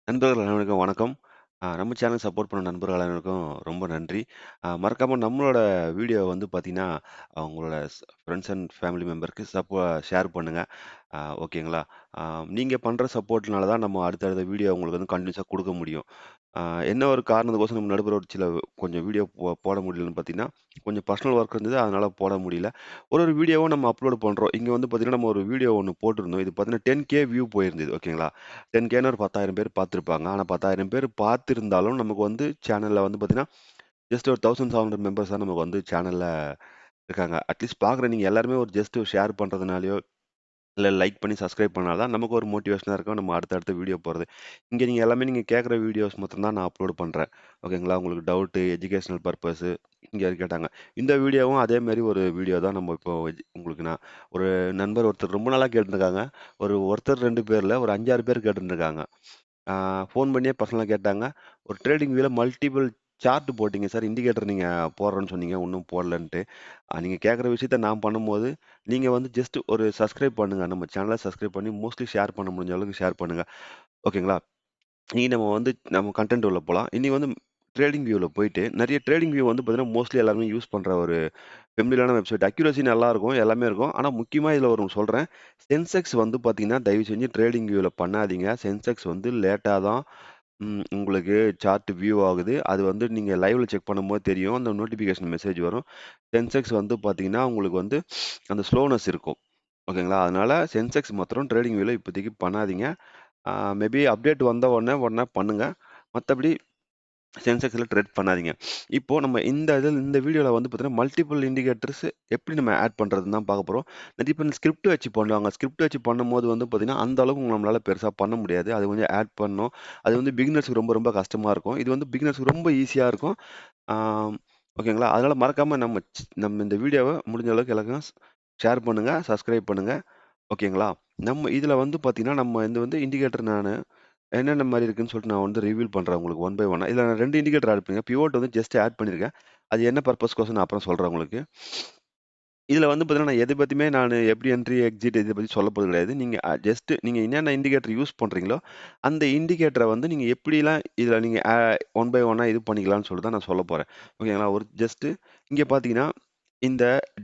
நண்பர்கள் அனைவருக்கும் வணக்கம். நம்ம சேனல் சப்போர்ட் பண்ண நண்பர்கள் அனைவருக்கும் ரொம்ப நன்றி. மறக்காம நம்மளோட வீடியோ வந்து பார்த்தீங்கன்னா, உங்களோட ஃப்ரெண்ட்ஸ் அண்ட் ஃபேமிலி மெம்பருக்கு ஷேர் பண்ணுங்க. ஓகேங்களா? அ நீங்க பண்ற சப்போர்ட்னால தான் நம்ம அடுத்தடுத்த வீடியோ உங்களுக்கு வந்து கன்டினியூஸா குடுக்க முடியும். அ என்ன ஒரு காரணத்துக்கோசரம் நம்ம நடுப்புற ஒரு சில கொஞ்சம் வீடியோ போட முடியலன்னு பார்த்தீங்கன்னா, கொஞ்சம் பர்சனல் ஒர்க் இருந்தது. அதனால போட முடியல. ஒரு ஒரு வீடியோவும் நம்ம அப்லோட் பண்றோம். இங்க வந்து பார்த்தீங்கன்னா, நம்ம ஒரு வீடியோ ஒண்ணு போட்டிருந்தோம். இது பார்த்தீங்கன்னா 10K வியூ போயிருந்தது. ஓகேங்களா? 10Kன்னு ஒரு 10,000 பேர் பார்த்துருப்பாங்க. ஆனா 10,000 பேர் பார்த்திருந்தாலும் நமக்கு வந்து சேனல்ல வந்து பார்த்தீங்கன்னா, ஜஸ்ட் ஒரு 1700 மெம்பர்ஸ் தான் நமக்கு வந்து சேனல்ல இருக்காங்க. அட்லீஸ்ட் பார்க்குற நீங்க எல்லாருமே ஒரு ஜஸ்ட் ஷேர் பண்றதுனாலயோ, இல்ல லைக் பண்ணி சப்ஸ்கிரைப் பண்ணா தான் நமக்கு ஒரு மோட்டிவேஷனா இருக்கும். நம்ம அடுத்த வீடியோ போறது. இங்க நீங்க எல்லாமே நீங்க கேட்குற வீடியோஸ் மாத்திரம் தான் நான் அப்லோட் பண்றேன். ஓகேங்களா? உங்களுக்கு டவுட்டு, எஜுகேஷனல் பர்ப்பஸ் இங்க கேட்டாங்க. இந்த வீடியோவும் அதே மாரி ஒரு வீடியோ தான் நம்ம இப்போ உங்களுக்கு நான் ஒரு நண்பர் ஒருத்தர் ரொம்ப நாளா கேட்டுருக்காங்க. ஒருத்தர் 2 பேர்ல ஒரு 5, 6 பேர் கேட்டுருந்துருக்காங்க. ஃபோன் பண்ணியே பர்சனலா கேட்டாங்க. ஒரு ட்ரேடிங் வியூல மல்டிபிள் சார்ட் போட்டீங்க சார். இண்டிகேட்டர் நீங்க போடுறேன்னு சொன்னீங்க. இன்னும் போடலன்ட்டு. நீங்க கேட்குற விஷயத்த நான் பண்ணும்போது, நீங்க வந்து ஜஸ்ட் ஒரு சப்ஸ்கிரைப் பண்ணுங்க. நம்ம சேனல சப்ஸ்கிரைப் பண்ணி மோஸ்ட்லி ஷேர் பண்ண முடிஞ்ச அளவுக்கு ஷேர் பண்ணுங்க. ஓகேங்களா? இனி நம்ம கன்டென்ட் உள்ள போலாம். இனி வந்து ட்ரேடிங் வியூல போயிட்டு, நெறைய ட்ரேடிங் வியூ வந்து பார்த்தீங்கன்னா, மோஸ்ட்லி எல்லாருமே யூஸ் பண்ற ஒரு ஃபெமிலியரான வெப்சைட். அக்யூரசி நல்லாருக்கும். எல்லாமே இருக்கும். ஆனா முக்கியமா இதுல ஒரு சொல்றேன். சென்செக்ஸ் வந்து பார்த்தீங்கன்னா, தயவு செஞ்சு ட்ரேடிங் வியூல பண்ணாதீங்க. சென்செக்ஸ் வந்து லேட்டா தான் உங்களுக்கு சார்ட் வியூ ஆகுது. அது வந்து நீங்க லைவ்ல செக் பண்ணும்போது தெரியும். அந்த நோட்டிஃபிகேஷன் மெசேஜ் வரும். சென்செக்ஸ் வந்து பார்த்தீங்கன்னா, உங்களுக்கு வந்து அந்த ஸ்லோனஸ் இருக்கும். ஓகேங்களா? அதனால சென்செக்ஸ் மாத்திரம் ட்ரேடிங் வியூல இப்போதைக்கு பண்ணாதீங்க. மேபி அப்டேட் வந்த உடனே பண்ணுங்க. மத்தபடி சென்செக்ஸ்ல ட்ரேட் பண்ணாதீங்க. இப்போ நம்ம இந்த வீடியோல வந்து பார்த்தீங்கன்னா, மல்டிபிள் இண்டிகேட்டர்ஸ் எப்படி நம்ம ஆட் பண்றதுன்னு தான் பார்க்க போறோம். நிறைய பேர் ஸ்கிரிப்ட் வச்சு பண்ணுவாங்க. ஸ்கிரிப்ட் வச்சு பண்ணும்போது வந்து பார்த்தீங்கன்னா, அந்த அளவுக்கு நம்மளால பெருசா பண்ண முடியாது. அது கொஞ்சம் ஆட் பண்ணணும். அது வந்து பிகினர்ஸ்க்கு ரொம்ப ரொம்ப கஷ்டமா இருக்கும். இது வந்து பிகினர்ஸ்க்கு ரொம்ப ஈஸியா இருக்கும். ஆம், ஓகேங்களா? அதனால மறக்காம நம்ம இந்த வீடியோவ முடிஞ்ச அளவுக்கு எல்லாருக்கும் ஷேர் பண்ணுங்க, சப்ஸ்கிரைப் பண்ணுங்க. ஓகேங்களா? நம்ம இதுல வந்து பார்த்தீங்கன்னா, நம்ம இது வந்து இண்டிகேட்டர் நானு என்னென்ன மாரி இருக்குன்னு சொல்லிட்டு நான் வந்து ரிவீல் பண்றேன் உங்களுக்கு ஒன் பை ஒன்னா. இதுல நான் 2 இண்டிகேட்டர் ஆட் பண்ணிருக்கேன். பிவோட் வந்து ஜஸ்ட் ஆட் பண்ணியிருக்கேன். அது என்ன பர்ப்பஸ்க்கோசரம் நான் அப்புறம் சொல்றேன் உங்களுக்கு. இதுல வந்து பார்த்தீங்கன்னா, நான் எத பத்தியுமே நானு எப்படி என்ட்ரி, எக்ஸிட் இத பத்தி சொல்லப் போறது கிடையாது. நீங்க ஜஸ்ட் நீங்க என்னென்ன இண்டிகேட்டர் யூஸ் பண்றீங்களோ, அந்த இண்டிகேட்டர வந்து நீங்க எப்படிலாம் இதுல நீங்க ஒன் பை ஒன்னா இது பண்ணிக்கலாம்னு சொல்லிட்டு தான் நான் சொல்லப் போறேன். ஓகேங்களா? ஒரு ஜஸ்ட் இங்க பார்த்தீங்கன்னா, இந்த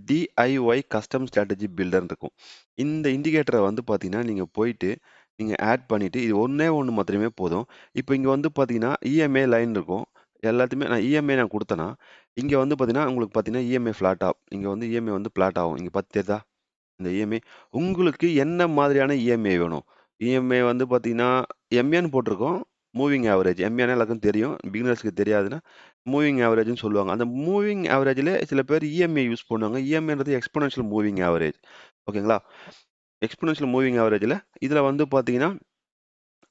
டிஐஒய் கஸ்டம் ஸ்ட்ராட்டஜி பில்டர்ன்னு இருக்கும். இந்த இண்டிகேட்டர வந்து பார்த்தீங்கன்னா, நீங்க போயிட்டு நீங்க ஆட் பண்ணிட்டு, இது ஒண்ணே ஒண்ணு மாத்திரமே போதும். இப்ப இங்க வந்து பார்த்தீங்கன்னா, இஎம்ஏ லைன் இருக்கும். எல்லாத்தையுமே நான் இஎம்ஐ குடுத்தேன்னா, இங்க வந்து பார்த்தீங்கன்னா, உங்களுக்கு பார்த்தீங்கன்னா, இஎம்ஐ ஃப்ளாட் ஆகும். இங்க வந்து இஎம்ஐ வந்து ஃப்ளாட் ஆகும். இங்க பார்த்து தெரியுதா? இந்த இஎம்ஐ. உங்களுக்கு என்ன மாதிரியான இஎம்ஐ வேணும்? இஎம்ஐ வந்து பார்த்தீங்கன்னா, எம்ஏன்னு போட்டிருக்கோம். Moving average. எம்ஏன்னா எல்லாருக்கும் தெரியும். பிகினர்ஸ்க்கு தெரியாதுன்னா, மூவிங் ஆவரேஜ்ன்னு சொல்லுவாங்க. அந்த மூவிங் ஆவரேஜ்ல சில பேர் இஎம்ஐ யூஸ் பண்ணுவாங்க. இஎம்ஐன்றது எக்ஸ்போனன்ஷியல் மூவிங் ஆவரேஜ். ஓகேங்களா? எக்ஸ்போனன்ஷியல் மூவிங் ஆவரேஜ்ல இதுல வந்து பார்த்தீங்கன்னா,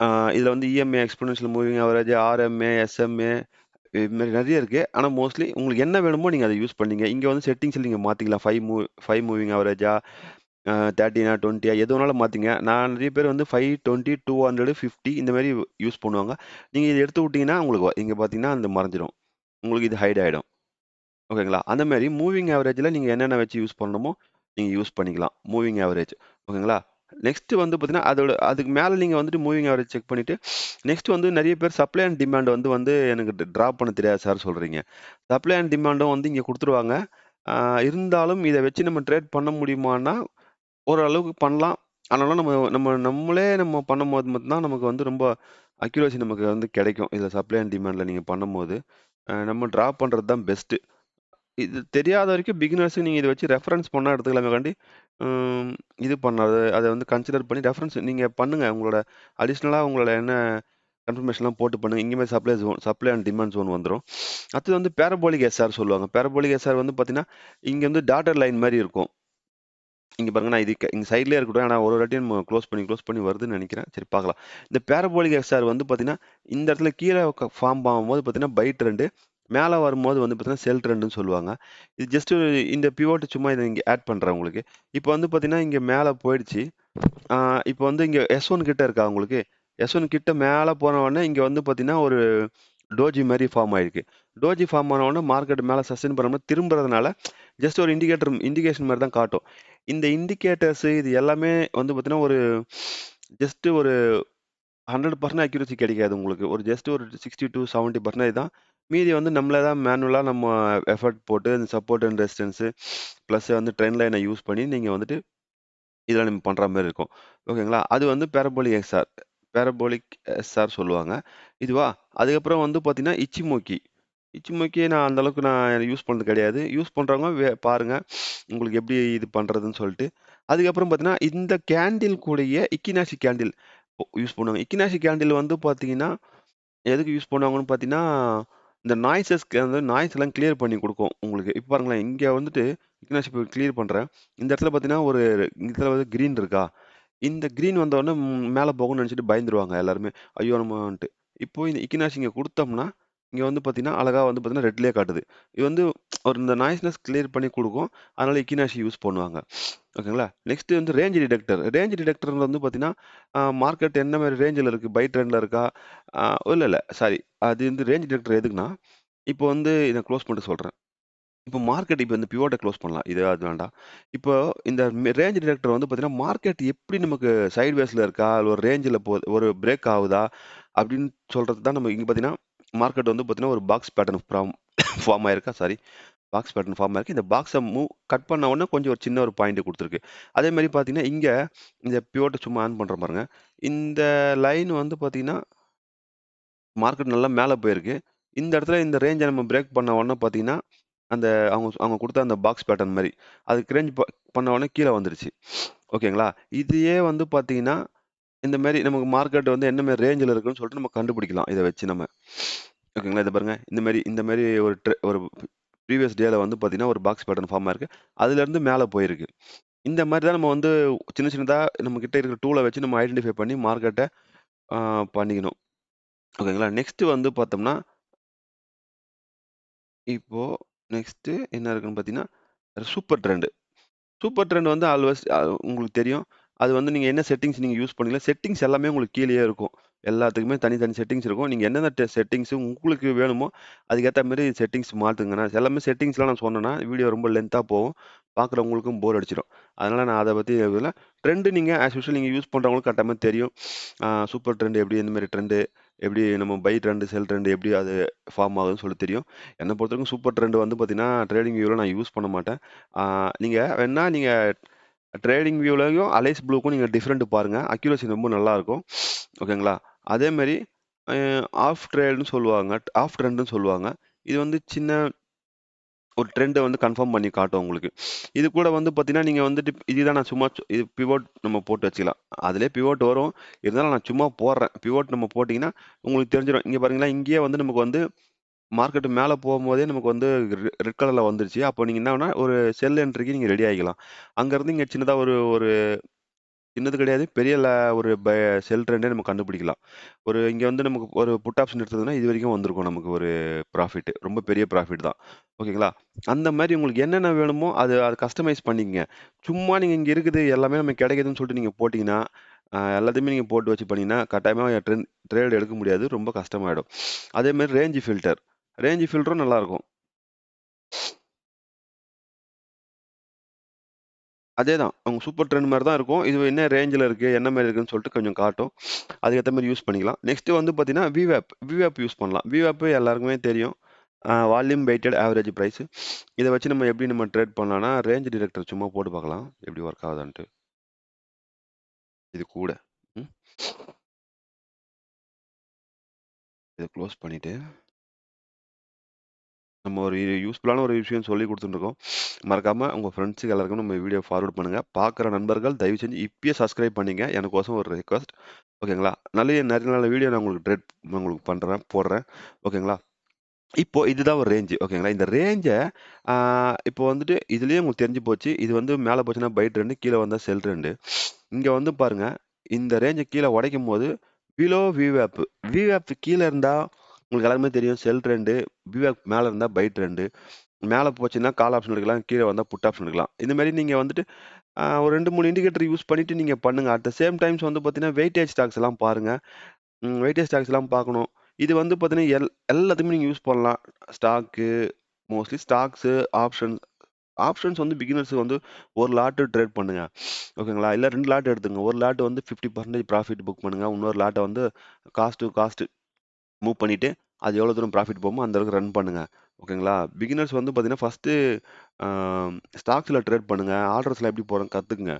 ஆ இதுல வந்து EMA, exponential moving average, RMA, SMA இது மாரி நெறைய இருக்கு. ஆனா மோஸ்ட்லி உங்களுக்கு என்ன வேணுமோ நீங்க அத யூஸ் பண்ணீங்க. இங்க வந்து செட்டிங்ஸ்ல நீங்க மாத்திக்கலாம். 5 மூவிங் ஆவரேஜா, 30 20 எது வேணாலும் மாத்திங்க. நான் நெறைய பேர் வந்து 5, 20, 200, 50 இந்த மாரி யூஸ் பண்ணுவாங்க. நீங்க இத எடுத்து விட்டீங்கன்னா, உங்களுக்கு இங்க பாத்தீங்கன்னா, அந்த மறைஞ்சிரும். உங்களுக்கு இது ஹைட் ஆயிடும். ஓகேங்களா? அந்த மாரி மூவிங் ஆவரேஜ்ல நீங்க என்னென்ன வச்சு யூஸ் பண்ணணுமோ, நீங்க யூஸ் பண்ணிக்கலாம். Moving average. ஓகேங்களா? நெக்ஸ்ட் வந்து பார்த்தீங்கன்னா, அதுக்கு மேல நீங்க வந்துட்டு மூவிங் ஆவரேஜ் செக் பண்ணிட்டு, நெக்ஸ்ட் வந்து நெறைய பேர் சப்ளை அண்ட் டிமாண்ட் வந்து வந்து எனக்கு டிராப் பண்ண தெரியாது சார் சொல்றீங்க. சப்ளை அண்ட் டிமாண்டும் வந்து இங்க குடுத்துருவாங்க. ஆ இருந்தாலும் இத வச்சு நம்ம ட்ரேட் பண்ண முடியுமான்னா, ஓரளவுக்கு பண்ணலாம். ஆனாலும் நம்ம பண்ணும்போது மட்டும் தான் நமக்கு வந்து ரொம்ப அக்யூரசி நமக்கு வந்து கிடைக்கும். இதுல சப்ளை அண்ட் டிமாண்ட்ல நீங்க பண்ணும்போது, நம்ம டிராப் பண்றது தான் பெஸ்ட். இது தெரியாத வரைக்கும் பிகினர்ஸுக்கு நீங்க இத வச்சு ரெஃபரன்ஸ் பண்ணா எடுத்துக்கலாமே காண்டி, ம் இது பண்ணாது. அத வந்து கன்சிடர் பண்ணி ரெஃபரன்ஸ் நீங்க பண்ணுங்க. உங்களோட என்ன கன்ஃபர்மேஷன்லாம் போட்டு பண்ணுங்க. இங்கேயுமே சப்ளை அண்ட் டிமாண்ட் ஜோன் வந்துரும். அடுத்தது வந்து பாராபோலிக் எஸ்ஆர் சொல்லுவாங்க. பாராபோலிக் எஸ்ஆர் வந்து பார்த்தீங்கன்னா, இங்க வந்து டாட்டட் லைன் மாரி இருக்கும். இங்க பாருங்க நான் இங்க சைட்லயே இருக்கட்டும். ஆனா ஒரு வாட்டியும் க்ளோஸ் பண்ணி வருதுன்னு நெனைக்கிறேன். சரி பார்க்கலாம். இந்த பாராபோலிக் எஸ்ஆர் வந்து பார்த்தீங்கன்னா, இந்த இடத்துல கீழ ஃபார்ம் ஆகும்போது பார்த்தீங்கன்னா, பை ட்ரெண்ட் மேல வரும்போது வந்து பார்த்தீங்கன்னா, செல் ட்ரெண்ட்ன்னு சொல்லுவாங்க. இது ஜஸ்ட் இந்த பிவோட் சும்மா இத இங்க ஆட் பண்றேன் உங்களுக்கு. இப்ப வந்து பார்த்தீங்கன்னா, இங்க மேல போயிடுச்சு. ஆ இப்ப வந்து இங்க S1 கிட்ட இருக்கா உங்களுக்கு? S1 கிட்ட மேல போன உடனே இங்க வந்து பார்த்தீங்கன்னா, ஒரு டோஜி மாரி ஃபார்ம் ஆயிருக்கு. டோஜி ஃபார்ம் ஆன உடனே மார்க்கெட் மேல சஸ்டெயின் பண்ணாம திரும்புறதுனால, ஜஸ்ட் ஒரு இண்டிகேஷன் மாரி தான் காட்டும். இந்த இண்டிகேட்டர்ஸ் இது எல்லாமே வந்து பார்த்தீங்கன்னா, ஜஸ்ட் ஒரு 100% அக்யூரசி கிடைக்காது உங்களுக்கு. ஒரு ஜஸ்ட் ஒரு 60 டூ 70% தான். மீதி வந்து நம்மளே தான் மேனுவலா நம்ம எஃபோர்ட் போட்டு அந்த சப்போர்ட் அண்ட் ரெசிஸ்டன்ஸ் பிளஸ் வந்து ட்ரெண்ட் லைனை யூஸ் பண்ணி நீங்க வந்துட்டு இதில நம்ம பண்ற மாரி இருக்கும். ஓகேங்களா? அது வந்து பாரபோலிக் எஸ்ஆர். பாரபோலிக் எஸ்ஆர் சொல்லுவாங்க. இதுவா? அதுக்கப்புறம் வந்து பார்த்தீங்கன்னா, இச்சிமோக்கி. இச்சிமோக்கி நான் அந்த அளவுக்கு நான் யூஸ் பண்ணது கிடையாது. யூஸ் பண்றவங்க பாருங்க. உங்களுக்கு எப்படி இது பண்றதுன்னு சொல்லிட்டு. அதுக்கப்புறம் பார்த்தீங்கன்னா, இந்த கேண்டில் கூடயே இக்கினாசி கேண்டில் யூஸ் பண்ணுவாங்க. இக்கினாசி கேண்டில் வந்து பார்த்தீங்கன்னா, எதுக்கு யூஸ் பண்ணுவாங்கன்னு பார்த்தீங்கன்னா, இந்த நாய்ஸஸ்க்கு வந்து நாய்ஸ் எல்லாம் கிளியர் பண்ணி குடுக்கும் உங்களுக்கு. இப்ப பாருங்களேன், இங்க வந்துட்டு இக்னாசி இப்ப கிளியர் பண்றேன். இந்த இடத்துல பார்த்தீங்கன்னா, ஒரு இடத்துல வந்து கிரீன் இருக்கா? இந்த கிரீன் வந்தவுடனே மேல போகும்னு நெனச்சுட்டு பயந்துருவாங்க எல்லாருமே. ஐயோ! நம்மன்ட்டு. இப்போ இந்த இக்னாஷ் இங்க குடுத்தோம்னா, இங்க வந்து பார்த்தீங்கன்னா, அழகா வந்து பார்த்தீங்கன்னா, ரெட்லயே காட்டுது. இது வந்து ஒரு இந்த நாய்ஸ்னஸ் கிளியர் பண்ணி குடுக்கும். அதனால இக்கினாஷி யூஸ் பண்ணுவாங்க. ஓகேங்களா? நெக்ஸ்ட் வந்து ரேஞ்ச் டிடெக்டர். ரேஞ்ச் டிடெக்டர் வந்து பார்த்தீங்கன்னா, மார்க்கெட் என்ன மாரி ரேஞ்சுல இருக்கு? பை ட்ரெண்ட்ல இருக்கா? அ இல்ல. சாரி. அது வந்து ரேஞ்ச் டிடெக்டர் எதுக்குன்னா, இப்போ வந்து இத க்ளோஸ் பண்ணிட்டு சொல்றேன். இப்போ மார்க்கெட் இப்ப இந்த பிவோட்ட க்ளோஸ் பண்ணலாம். இது அது வேண்டாம். இப்போ இந்த ரேஞ்ச் டிடெக்டர் வந்து பார்த்தீங்கன்னா, மார்க்கெட் எப்படி நமக்கு சைட்வேஸ்ல இருக்கா? இல்ல ஒரு ரேஞ்சுல ஒரு பிரேக் ஆவுதா? அப்படின்னு சொல்றது தான் நம்ம இங்க பார்த்தீங்கன்னா, மார்க்கெட் வந்து பார்த்தீங்கன்னா, ஒரு பாக்ஸ் பேட்டர்ன் ஃபார்ம் ஆயிருக்கா? சாரி. பாக்ஸ் பேட்டர்ன் ஃபார்ம் ஆயிருக்கு. இந்த பாக்ஸ கட் பண்ண உடனே கொஞ்சம் ஒரு சின்ன ஒரு பாயிண்ட் குடுத்துருக்கு. அதே மாரி பார்த்தீங்கன்னா, இங்க இந்த பிவோட்ட சும்மா ஆன் பண்றேன் பாருங்க. இந்த லைன் வந்து பார்த்தீங்கன்னா, மார்க்கெட் நல்லா மேல போயிருக்கு. இந்த இடத்துல இந்த ரேஞ்ச நம்ம பிரேக் பண்ண உடனே பார்த்தீங்கன்னா, அந்த அவங்க அவங்க குடுத்த அந்த பாக்ஸ் பேட்டர்ன் மாரி. அதுக்கு ரேஞ்ச் பண்ண உடனே கீழ வந்துருச்சு. ஓகேங்களா? இதையே வந்து பார்த்தீங்கன்னா, இந்த மாரி நமக்கு மார்க்கெட் வந்து என்ன மாரி ரேஞ்சுல இருக்குன்னு சொல்லிட்டு நம்ம கண்டுபிடிக்கலாம். இத வச்சு நம்ம. ஓகேங்களா? இத பாருங்க. இந்த மாரி ஒரு ப்ரீவியஸ் டேல வந்து பார்த்தீங்கன்னா, ஒரு பாக்ஸ் பேட்டர்ன் ஃபார்ம் ஆயிருக்கு. அதுலருந்து மேல போயிருக்கு. இந்த மாரி தான் நம்ம வந்து சின்ன சின்னதா நம்ம கிட்ட இருக்கிற டூல வச்சு நம்ம ஐடென்டிஃபை பண்ணி மார்க்கெட்ட ஆ பண்ணிக்கணும். ஓகேங்களா? நெக்ஸ்ட் வந்து பார்த்தோம்னா, இப்போ நெக்ஸ்ட் என்ன இருக்குன்னு பார்த்தீங்கன்னா, சூப்பர் ட்ரெண்ட். சூப்பர் ட்ரெண்ட் வந்து ஆல்வேஸ் உங்களுக்கு தெரியும். அது வந்து நீங்க என்ன செட்டிங்ஸ் நீங்க யூஸ் பண்ணீங்களோ, செட்டிங்ஸ் எல்லாமே உங்களுக்கு கீழயே இருக்கும். எல்லாத்துக்குமே தனி செட்டிங்ஸ் இருக்கும். நீங்க என்னென்ன செட்டிங்ஸ் உங்களுக்கு வேணுமோ, அதுக்கேத்த மாரி செட்டிங்ஸ் மாத்துங்க. நான் எல்லாமே செட்டிங்ஸ்லாம் நான் சொன்னேன்னா, வீடியோ ரொம்ப லென்த்தா போகும். பார்க்குறவங்களுக்கும் போர் அடிச்சிடும். அதனால நான் அத பத்தி இதுல ட்ரெண்ட் நீங்க ஆஸ் யூசுவல் நீங்க யூஸ் பண்றவங்களுக்கு கட்டாயமா தெரியும். சூப்பர் ட்ரெண்ட் எப்படி எந்த மாரி ட்ரெண்ட் எப்படி நம்ம பை ட்ரெண்ட், செல் ட்ரெண்ட் எப்படி அது ஃபார்ம் ஆகுதுன்னு சொல்லி தெரியும். என்ன பொறுத்தவரைக்கும் சூப்பர் ட்ரெண்ட் வந்து பார்த்தீங்கன்னா, ட்ரேடிங் வியூல நான் யூஸ் பண்ண மாட்டேன். ஆ நீங்க வேணா நீங்க ட்ரேடிங் வியூலயும், அலைஸ் ப்ளூக்கும் நீங்க டிஃபரெண்ட் பாருங்க. அக்யூரசி ரொம்ப நல்லாருக்கும். ஓகேங்களா? அதே மாரி அ ஆஃப் ட்ரேல்ன்னு சொல்லுவாங்க. ஆஃப் ட்ரெண்ட்ன்னு சொல்லுவாங்க. இது வந்து சின்ன ஒரு ட்ரெண்ட வந்து கன்ஃபார்ம் பண்ணி காட்டும் உங்களுக்கு. இது கூட வந்து பார்த்தீங்கன்னா, நீங்க வந்துட்டு இதுதான் நான் சும்மா இது பிவோட் நம்ம போட்டு வச்சுக்கலாம். அதிலேயே பிவோட் வரும். இருந்தாலும் நான் சும்மா போடுறேன். பிவோட் நம்ம போட்டீங்கன்னா, உங்களுக்கு தெரிஞ்சிரும். இங்க பாருங்களேன், இங்கேயே வந்து நமக்கு வந்து மார்க்கெட் மேல போகும்போதே நமக்கு வந்து ரெட் கலர்ல வந்துருச்சு. அப்போ நீங்க என்ன பண்ணா, ஒரு செல் என்ட்ரிக்கு நீங்க ரெடி ஆகிக்கலாம். அங்கருந்து இங்க சின்னதா ஒரு ஒரு சின்னது கிடையாது. பெரிய ஒரு செல் ட்ரெண்டே நம்ம கண்டுபிடிக்கலாம். இங்க வந்து நமக்கு ஒரு புட் ஆப்ஷன் எடுத்ததுன்னா, இதுவரைக்கும் வந்திருக்கும் நமக்கு ஒரு ப்ராஃபிட். ரொம்ப பெரிய ப்ராஃபிட் தான். ஓகேங்களா? அந்த மாரி உங்களுக்கு என்னென்ன வேணுமோ, அது கஸ்டமைஸ் பண்ணிக்கங்க. சும்மா நீங்க இங்க இருக்குது எல்லாமே நமக்கு கிடைக்குதுன்னு சொல்லிட்டு நீங்க போட்டீங்கன்னா, எல்லாத்தையுமே நீங்க போட்டு வச்சு பண்ணீங்கன்னா, கட்டாயமா ட்ரேட் எடுக்க முடியாது. ரொம்ப கஷ்டமாயிடும். அதே மாரி ரேஞ்ச் ஃபில்டர். ரேஞ்ச் ஃபில்டரும் நல்லாருக்கும். அதேதான். அவங்க சூப்பர் ட்ரெண்ட் மாரி தான் இருக்கும். இது என்ன ரேஞ்சுல இருக்கு, என்ன மாரி இருக்குன்னு சொல்லிட்டு கொஞ்சம் காட்டும். அதுக்கேத்த மாரி யூஸ் பண்ணிக்கலாம். நெக்ஸ்ட் வந்து பார்த்தீங்கன்னா, விவேப் யூஸ் பண்ணலாம். விவேப் எல்லாருக்குமே தெரியும். Volume weighted average price. இத வச்சு நம்ம எப்படி நம்ம ட்ரேட் பண்ணலாம்னா, ரேஞ்ச் டிடெக்டர் சும்மா போட்டு பார்க்கலாம். எப்படி ஒர்க் ஆகுதான்ட்டு. இது கூட. ம். இத க்ளோஸ் பண்ணிட்டு, நம்ம ஒரு யூஸ்ஃபுல்லான ஒரு விஷயம் சொல்லிக் குடுத்துட்டுருக்கோம். மறக்காம உங்க ஃப்ரெண்ட்ஸுக்கு எல்லாருக்கும் நம்ம வீடியோ ஃபார்வர்ட் பண்ணுங்க. பார்க்குற நண்பர்கள் தயவு செஞ்சு இப்பயே சப்ஸ்கிரைப் பண்ணீங்க. எனக்கோசம் ஒரு ரிக்வெஸ்ட். ஓகேங்களா? நெறைய நல்ல வீடியோ நான் உங்களுக்கு போடுறேன். ஓகேங்களா? இப்போ இதுதான் ஒரு ரேஞ்ச். ஓகேங்களா? இந்த ரேஞ்ச ஆ இப்போ வந்துட்டு இதுலயே உங்களுக்கு தெரிஞ்சு போச்சு. இது வந்து மேல போச்சுன்னா பை ட்ரெண்ட், கீழ வந்தா செல் ட்ரெண்ட். இங்க வந்து பாருங்க, இந்த ரேஞ்ச கீழ உடைக்கும்போது பிலோ விவேப். விவேப் கீழ இருந்தா உங்களுக்கு எல்லாருமே தெரியும் செல் ட்ரெண்ட். விவேப் மேல இருந்தா பை ட்ரெண்ட். மேல போச்சுன்னா கால் ஆப்ஷன் எடுக்கலாம். கீழ வந்தா புட் ஆப்ஷன் எடுக்கலாம். இந்த மாரி நீங்க வந்துட்டு ஒரு 2, 3 இண்டிகேட்டர் யூஸ் பண்ணிட்டு நீங்க பண்ணுங்க. அட் த சேம் டைம்ஸ் வந்து பார்த்தீங்கன்னா, வெயிட்டேஜ் ஸ்டாக்ஸ் எல்லாம் பாருங்க. வெயிட்டேஜ் ஸ்டாக்ஸ்லாம் பார்க்கணும். இது வந்து பார்த்தீங்கன்னா, எல்லாத்துக்குமே நீங்க யூஸ் பண்ணலாம். Stock mostly stocks, options options வந்து பிகினர்ஸ்க்கு வந்து 1 லாட் ட்ரேட் பண்ணுங்க. ஓகேங்களா? இல்ல 2 லாட் எடுத்துக்கங்க. 1 லாட் வந்து 50% ப்ராஃபிட் புக் பண்ணுங்க. இன்னொரு லாட்ட வந்து காஸ்ட் டூ காஸ்ட் மூவ் பண்ணிட்டு, அது எவ்வளோ தூரம் ப்ராஃபிட் போகுமோ அந்த அளவுக்கு ரன் பண்ணுங்க. ஓகேங்களா? பிகினர்ஸ் வந்து பார்த்தீங்கன்னா, ஃபர்ஸ்ட்டு அ ஸ்டாக்ஸ்ல ட்ரேட் பண்ணுங்க. ஆர்டர்ஸ்லாம் எப்படி போடுறதுன்னு கத்துக்குங்க.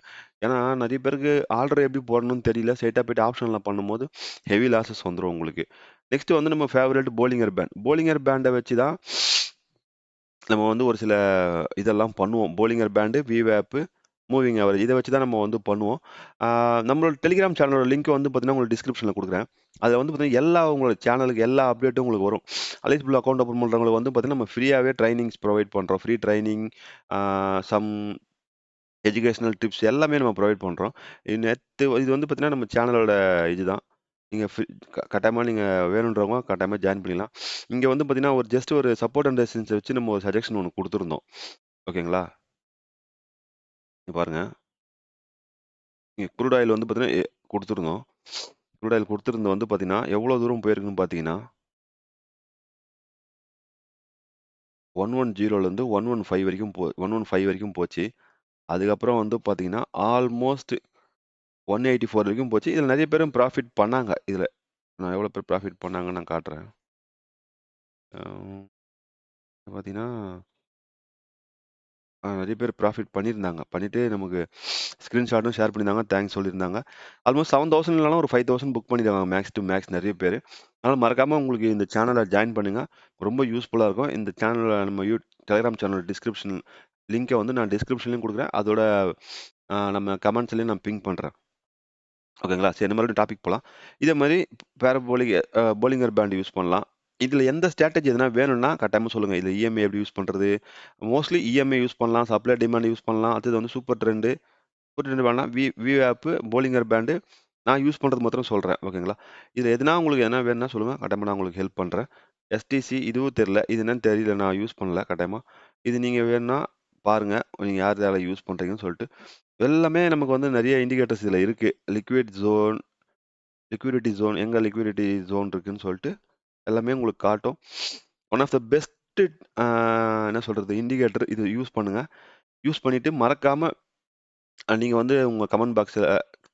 ஏன்னா, நெறைய பேருக்கு ஆர்டர் எப்படி போடணும்னு தெரியல. ஸ்ட்ரெயிட்டா போயிட்டு ஆப்ஷன்ல பண்ணும்போது ஹெவி லாஸஸ் வந்துரும் உங்களுக்கு. நெக்ஸ்ட் வந்து நம்ம ஃபேவரைட் போலிங்கர் பேண்ட். போலிங்கர் பேண்ட வச்சு தான் நம்ம வந்து ஒரு சில இதெல்லாம் பண்ணுவோம். போலிங்கர் பேண்டு, விவேப், மூவிங் ஆவரேஜ் இத வச்சு தான் நம்ம வந்து பண்ணுவோம். நம்மளோட டெலிகிராம் சேனலோட லிங்க் வந்து பார்த்தீங்கன்னா, உங்களுக்கு டிஸ்கிரிப்ஷன்ல குடுக்குறேன். அதுல வந்து பார்த்தீங்கன்னா, எல்லா உங்களோட சேனலுக்கு எல்லா அப்டேட்டும் உங்களுக்கு வரும். அலைஸ் ப்ளூ அக்கவுண்ட் ஓப்பன் பண்றவங்களுக்கு வந்து பார்த்தீங்கன்னா, நம்ம ஃப்ரீயாவே ட்ரெய்னிங்ஸ் ப்ரொவைட் பண்றோம். ஃப்ரீ ட்ரெய்னிங், ஆ சம் எஜுகேஷனல் டிப்ஸ் எல்லாமே நம்ம ப்ரொவைட் பண்றோம். இது வந்து பார்த்தீங்கன்னா, நம்ம சேனலோட இதுதான். நீங்க கட்டாயமா நீங்க வேணுன்றவங்க கட்டாயமா ஜாயின் பண்ணிக்கலாம். இங்க வந்து பார்த்தீங்கன்னா, ஒரு ஜஸ்ட் ஒரு சப்போர்ட் அண்ட் ரெசிஸ்டன்ஸ வச்சு நம்ம ஒரு சஜெஷன் ஒண்ணு குடுத்துருந்தோம். ஓகேங்களா? இங்க பாருங்க. இங்க க்ரூட் ஆயில் வந்து பார்த்தீங்கன்னா, குடுத்துருந்தோம். க்ரூட் ஆயில் குடுத்துருந்தது வந்து பார்த்தீங்கன்னா, எவ்வளோ தூரம் போயிருக்குன்னு பார்த்தீங்கன்னா, 110லேருந்து 115 வரைக்கும் போச்சு. அதுக்கப்புறம் வந்து பார்த்தீங்கன்னா, ஆல்மோஸ்ட் 184 வரைக்கும் போச்சு. இதுல நெறைய பேரும் ப்ராஃபிட் பண்ணாங்க. இதுல. நான் எவ்வளோ பேர் ப்ராஃபிட் பண்ணாங்கன்னு நான் காட்டுறேன். அ பார்த்தீங்கன்னா, நெறைய பேர் ப்ராஃபிட் பண்ணியிருந்தாங்க. பண்ணிட்டு நமக்கு ஸ்கிரீன்ஷாட்டும் ஷேர் பண்ணியிருந்தாங்க. தேங்க்ஸ் சொல்லியிருந்தாங்க. ஆல்மோஸ்ட் 7000 இல்லனாலும் ஒரு 5000 புக் பண்ணியிருக்காங்க மேக்ஸ் டூ மேக்ஸ் நெறைய பேரு. அதனால மறக்காம உங்களுக்கு இந்த சேனல ஜாயின் பண்ணுங்க. ரொம்ப யூஸ்ஃபுல்லா இருக்கும். இந்த சேனல்ல நம்ம டெலிகிராம் சேனல் டிஸ்கிரிப்ஷன் லிங்க்க வந்து நான் டிஸ்கிரிப்ஷன்லயும் குடுக்குறேன். அதோட நம்ம கமெண்ட்ஸ்லயும் நான் பின் பண்றேன். ஓகேங்களா? சரி இந்த மறுபடியும் டாபிக் போலாம். இதே மாரி பேராபோலிக் போலிங்கர் பேண்ட் யூஸ் பண்ணலாம். இதுல எந்த ஸ்ட்ராட்டஜி எதுனா வேணும்னா கட்டாயமா சொல்லுங்க. இதுல இஎம்ஐ எப்படி யூஸ் பண்றது? மோஸ்ட்லி இஎம்ஐ யூஸ் பண்ணலாம். சப்ளை டிமாண்ட் யூஸ் பண்ணலாம். அடுத்தது வந்து சூப்பர் ட்ரெண்ட் வேணாம். விஆப், போலிங்கர் பேண்டு நான் யூஸ் பண்றது மாத்திரம் சொல்றேன். ஓகேங்களா? இதுல எதுனா உங்களுக்கு எதுனா வேணும்னா சொல்லுங்க. கட்டாயமா நான் உங்களுக்கு ஹெல்ப் பண்றேன். எஸ்டிசி இதுவும் தெரியல. இது என்னன்னு தெரியல. நான் யூஸ் பண்ணல கட்டாயமா. இது நீங்க வேணும்னா பாருங்க. நீங்க யார் யாரெல்லாம் யூஸ் பண்றீங்கன்னு சொல்லிட்டு. எல்லாமே நமக்கு வந்து நெறைய இண்டிகேட்டர்ஸ் இதுல இருக்கு. லிக்விடிட்டி ஜோன் எங்க லிக்விடிட்டி ஜோன் இருக்குன்னு சொல்லிட்டு எல்லாமே உங்களுக்கு காட்டும். ஒன் ஆஃப் த பெஸ்ட் என்ன சொல்றது இண்டிகேட்டர் இது யூஸ் பண்ணுங்க. யூஸ் பண்ணிட்டு மறக்காம நீங்க வந்து உங்க கமெண்ட் பாக்ஸ்ல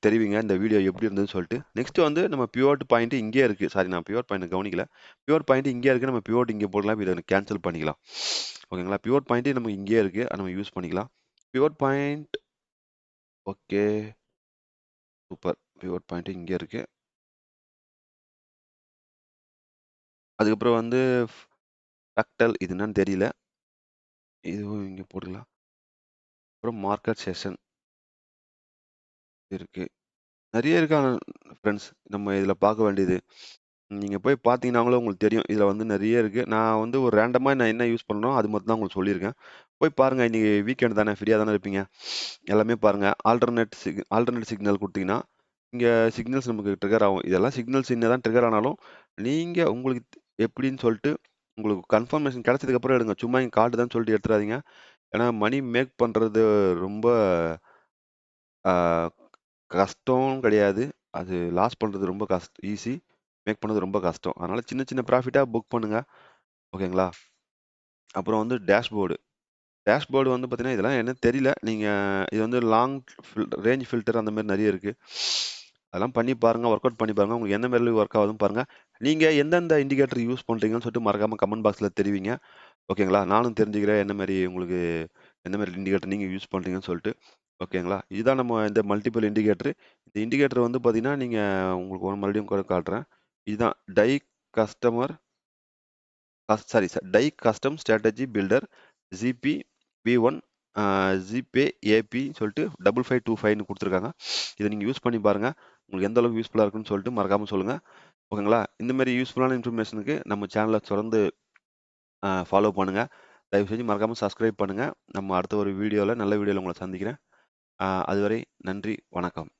தெரிவிங்க இந்த வீடியோ எப்படி இருந்ததுன்னு சொல்லிட்டு. நெக்ஸ்ட் வந்து நம்ம பிவோட் பாயிண்ட் இங்கேயே இருக்கு. சாரி நான் பிவோட் பாயிண்ட் கவனிக்கல. பிவோட் பாயிண்ட் இங்கேயே இருக்கு. நம்ம பிவோட் இங்கே போடலாம். இத கேன்சல் பண்ணிக்கலாம். ஓகேங்களா? பிவோட் பாயிண்ட் நமக்கு இங்கேயே இருக்கு. அத நம்ம யூஸ் பண்ணிக்கலாம். Pivot point okay. Super. Pivot point இங்கே இருக்கு. அதுக்கப்புறம் வந்து ஃப்ராக்டல் இது என்னன்னு தெரியல. இதுவும் இங்க போட்டுக்கலாம். அப்புறம் மார்க்கெட் செஷன் இருக்கு. நெறைய இருக்கு ஆனா ஃப்ரெண்ட்ஸ். நம்ம இதுல பார்க்க வேண்டியது. நீங்க போய் பார்த்தீங்கன்னாங்களே உங்களுக்கு தெரியும். இதுல வந்து நெறைய இருக்கு. நான் வந்து ஒரு ரேண்டமா நான் என்ன யூஸ் பண்ணனோ அது மட்டும் தான் உங்களுக்கு சொல்லியிருக்கேன். போய் பாருங்க. இன்னைக்கு வீக்கெண்ட் தானே, ஃப்ரீயா தானே இருப்பீங்க. எல்லாமே பாருங்க. ஆல்டர்னேட் சிக்னல் குடுத்தீங்கன்னா, இங்க சிக்னல்ஸ் நமக்கு ட்ரிகர் ஆகும். இதெல்லாம் சிக்னல்ஸ் என்னதான் ட்ரிகர் ஆனாலும், நீங்க உங்களுக்கு எப்படின்னு சொல்லிட்டு உங்களுக்கு கன்ஃபர்மேஷன் கிடைச்சதுக்கு அப்புறம் எடுங்க. சும்மா இங்க காட்டுதான்னு சொல்லிட்டு எடுத்துறாதீங்க. ஏன்னா மணி மேக் பண்றது ரொம்ப ஆ கஷ்டம் கிடையாது. அது லாஸ் பண்றது ரொம்ப ஈஸி. மேக் பண்ணது ரொம்ப கஷ்டம். அதனால சின்ன சின்ன ப்ராஃபிட்டா புக் பண்ணுங்க. ஓகேங்களா? அப்புறம் வந்து டேஷ்போர்டு வந்து பார்த்தீங்கன்னா, இதெல்லாம் என்னன்னு தெரியல. நீங்க இது வந்து லாங் ரேஞ்ச் ஃபில்டர் அந்த மாரி நெறைய இருக்கு. அதெல்லாம் பண்ணி பாருங்க. ஒர்க் அவுட் பண்ணி பாருங்க. உங்களுக்கு எந்த மாரி ஒர்க் ஆகுதுன்னு பாருங்க. நீங்க எந்தெந்த இண்டிகேட்டர் யூஸ் பண்றீங்கன்னு சொல்லிட்டு மறக்காம கமெண்ட் பாக்ஸ்ல தெரிவிங்க. ஓகேங்களா? நானும் தெரிஞ்சுக்கிறேன் என்ன மாரி உங்களுக்கு எந்த மாரி இண்டிகேட்டர் நீங்க யூஸ் பண்றீங்கன்னு சொல்லிட்டு. ஓகேங்களா? இதுதான் நம்ம இந்த மல்டிபிள் இண்டிகேட்டர். இந்த இண்டிகேட்டர் வந்து பார்த்தீங்கன்னா, நீங்க உங்களுக்கு மறுபடியும் கூட காட்டுறேன். இதுதான் கஸ்டமர் டை கஸ்டம் ஸ்ட்ராட்டஜி பில்டர் ஜிபி V1 ஜிபே ஏபி சொல்லிட்டு 5525ன்னு குடுத்துருக்காங்க. இத நீங்க யூஸ் பண்ணி பாருங்க. உங்களுக்கு எந்த அளவுக்கு யூஸ்ஃபுல்லா இருக்குன்னு சொல்லிட்டு மறக்காம சொல்லுங்க. ஓகேங்களா? இந்த மாரி யூஸ்ஃபுல்லான இன்ஃபர்மேஷனுக்கு நம்ம சேனல தொடர்ந்து ஃபாலோ பண்ணுங்க. தயவு செஞ்சு மறக்காம சப்ஸ்கிரைப் பண்ணுங்க. நம்ம அடுத்த ஒரு நல்ல வீடியோல உங்கள சந்திக்கிறேன். அதுவரை நன்றி, வணக்கம்.